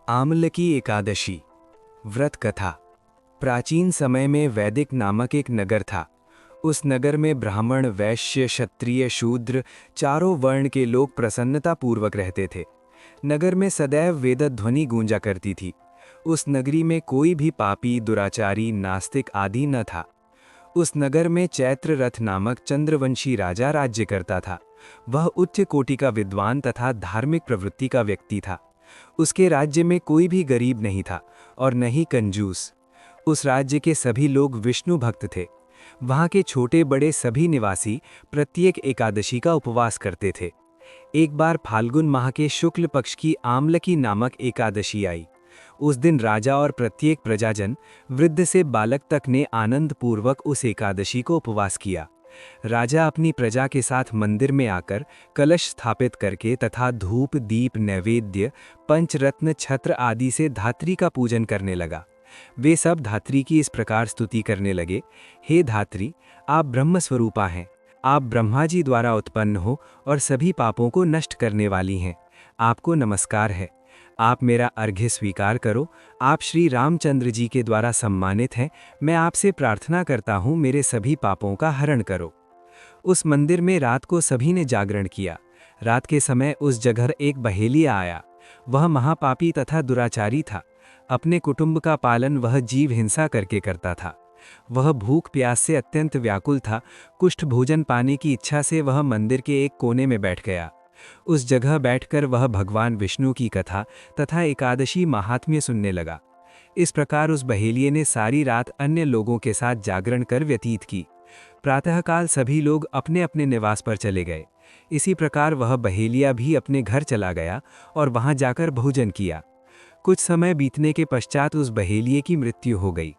आमलकी एकादशी व्रत कथा। प्राचीन समय में वैदिक नामक एक नगर था। उस नगर में ब्राह्मण, वैश्य, क्षत्रिय, शूद्र चारों वर्ण के लोग प्रसन्नतापूर्वक रहते थे। नगर में सदैव वेदध्वनि गूंजा करती थी। उस नगरी में कोई भी पापी, दुराचारी, नास्तिक आदि न था। उस नगर में चैत्र रथ नामक चंद्रवंशी राजा राज्य करता था। वह उच्च कोटि का विद्वान तथा धार्मिक प्रवृत्ति का व्यक्ति था। उसके राज्य में कोई भी गरीब नहीं था और न ही कंजूस। उस राज्य के सभी लोग विष्णु भक्त थे। वहाँ के छोटे बड़े सभी निवासी प्रत्येक एकादशी का उपवास करते थे। एक बार फाल्गुन माह के शुक्ल पक्ष की आमलकी नामक एकादशी आई। उस दिन राजा और प्रत्येक प्रजाजन, वृद्ध से बालक तक ने आनंद पूर्वक उस एकादशी को उपवास किया। राजा अपनी प्रजा के साथ मंदिर में आकर कलश स्थापित करके तथा धूप, दीप, नैवेद्य, पंचरत्न, छत्र आदि से धात्री का पूजन करने लगा। वे सब धात्री की इस प्रकार स्तुति करने लगे, हे धात्री, आप ब्रह्म स्वरूपा हैं। आप ब्रह्मा जी द्वारा उत्पन्न हो और सभी पापों को नष्ट करने वाली हैं। आपको नमस्कार है। आप मेरा अर्घ्य स्वीकार करो। आप श्री रामचंद्र जी के द्वारा सम्मानित हैं। मैं आपसे प्रार्थना करता हूँ, मेरे सभी पापों का हरण करो। उस मंदिर में रात को सभी ने जागरण किया। रात के समय उस जगह एक बहेलिया आया। वह महापापी तथा दुराचारी था। अपने कुटुंब का पालन वह जीव हिंसा करके करता था। वह भूख प्यास से अत्यंत व्याकुल था। कुष्ठ भोजन पाने की इच्छा से वह मंदिर के एक कोने में बैठ गया। उस जगह बैठकर वह भगवान विष्णु की कथा तथा एकादशी महात्म्य सुनने लगा। इस प्रकार उस बहेलिये ने सारी रात अन्य लोगों के साथ जागरण कर व्यतीत की। प्रातःकाल सभी लोग अपने अपने निवास पर चले गए। इसी प्रकार वह बहेलिया भी अपने घर चला गया और वहां जाकर भोजन किया। कुछ समय बीतने के पश्चात उस बहेलिये की मृत्यु हो गई।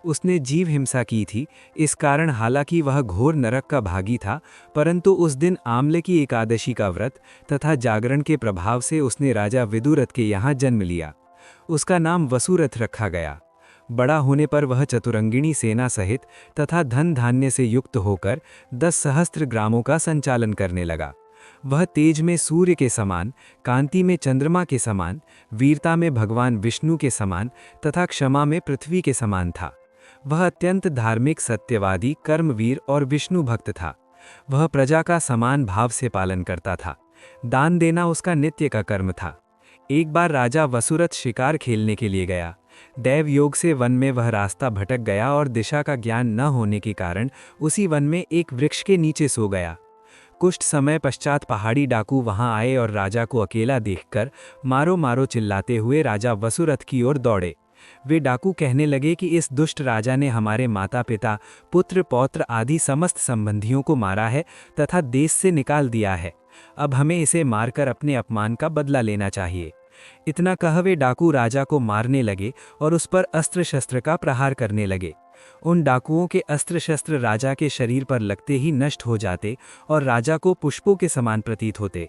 उसने जीव हिंसा की थी। इस कारण हालांकि वह घोर नरक का भागी था, परंतु उस दिन आमलकी एकादशी का व्रत तथा जागरण के प्रभाव से उसने राजा विदुरथ के यहाँ जन्म लिया। उसका नाम वसुरथ रखा गया। बड़ा होने पर वह चतुरंगिणी सेना सहित तथा धन धान्य से युक्त होकर 10 सहस्त्र ग्रामों का संचालन करने लगा। वह तेज में सूर्य के समान, कांति में चंद्रमा के समान, वीरता में भगवान विष्णु के समान तथा क्षमा में पृथ्वी के समान था। वह अत्यंत धार्मिक, सत्यवादी, कर्मवीर और विष्णु भक्त था। वह प्रजा का समान भाव से पालन करता था। दान देना उसका नित्य का कर्म था। एक बार राजा वसुरथ शिकार खेलने के लिए गया। दैव योग से वन में वह रास्ता भटक गया और दिशा का ज्ञान न होने के कारण उसी वन में एक वृक्ष के नीचे सो गया। कुछ समय पश्चात पहाड़ी डाकू वहां आए और राजा को अकेला देखकर मारो मारो चिल्लाते हुए राजा वसुरथ की ओर दौड़े। वे डाकू कहने लगे कि इस दुष्ट राजा ने हमारे माता पिता, पुत्र पौत्र आदि समस्त संबंधियों को मारा है तथा देश से निकाल दिया है। अब हमें इसे मारकर अपने अपमान का बदला लेना चाहिए। इतना कह वे डाकू राजा को मारने लगे और उस पर अस्त्र शस्त्र का प्रहार करने लगे। उन डाकुओं के अस्त्र शस्त्र राजा के शरीर पर लगते ही नष्ट हो जाते और राजा को पुष्पों के समान प्रतीत होते।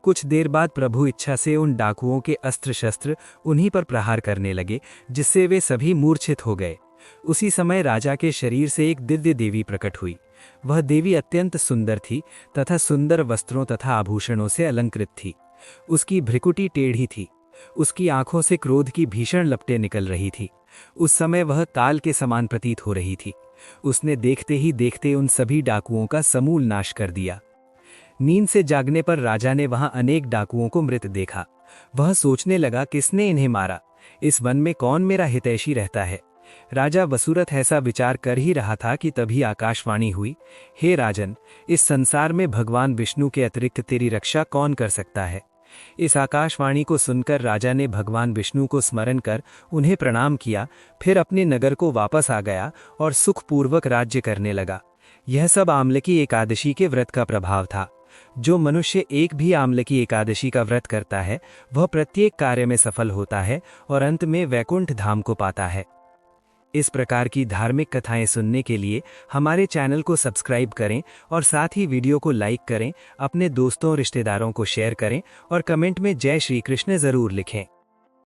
कुछ देर बाद प्रभु इच्छा से उन डाकुओं के अस्त्र शस्त्र उन्हीं पर प्रहार करने लगे, जिससे वे सभी मूर्छित हो गए। उसी समय राजा के शरीर से एक दिव्य देवी प्रकट हुई। वह देवी अत्यंत सुंदर थी तथा सुंदर वस्त्रों तथा आभूषणों से अलंकृत थी। उसकी भ्रिकुटी टेढ़ी थी। उसकी आंखों से क्रोध की भीषण लपटें निकल रही थी। उस समय वह काल के समान प्रतीत हो रही थी। उसने देखते ही देखते उन सभी डाकुओं का समूल नाश कर दिया। नींद से जागने पर राजा ने वहां अनेक डाकुओं को मृत देखा। वह सोचने लगा, किसने इन्हें मारा? इस वन में कौन मेरा हितैषी रहता है? राजा वसुरथ ऐसा विचार कर ही रहा था कि तभी आकाशवाणी हुई, हे राजन, इस संसार में भगवान विष्णु के अतिरिक्त तेरी रक्षा कौन कर सकता है? इस आकाशवाणी को सुनकर राजा ने भगवान विष्णु को स्मरण कर उन्हें प्रणाम किया। फिर अपने नगर को वापस आ गया और सुखपूर्वक राज्य करने लगा। यह सब आमलकी एकादशी के व्रत का प्रभाव था। जो मनुष्य एक भी आमलकी एकादशी का व्रत करता है, वह प्रत्येक कार्य में सफल होता है और अंत में वैकुंठ धाम को पाता है। इस प्रकार की धार्मिक कथाएं सुनने के लिए हमारे चैनल को सब्सक्राइब करें और साथ ही वीडियो को लाइक करें, अपने दोस्तों रिश्तेदारों को शेयर करें और कमेंट में जय श्री कृष्ण जरूर लिखें।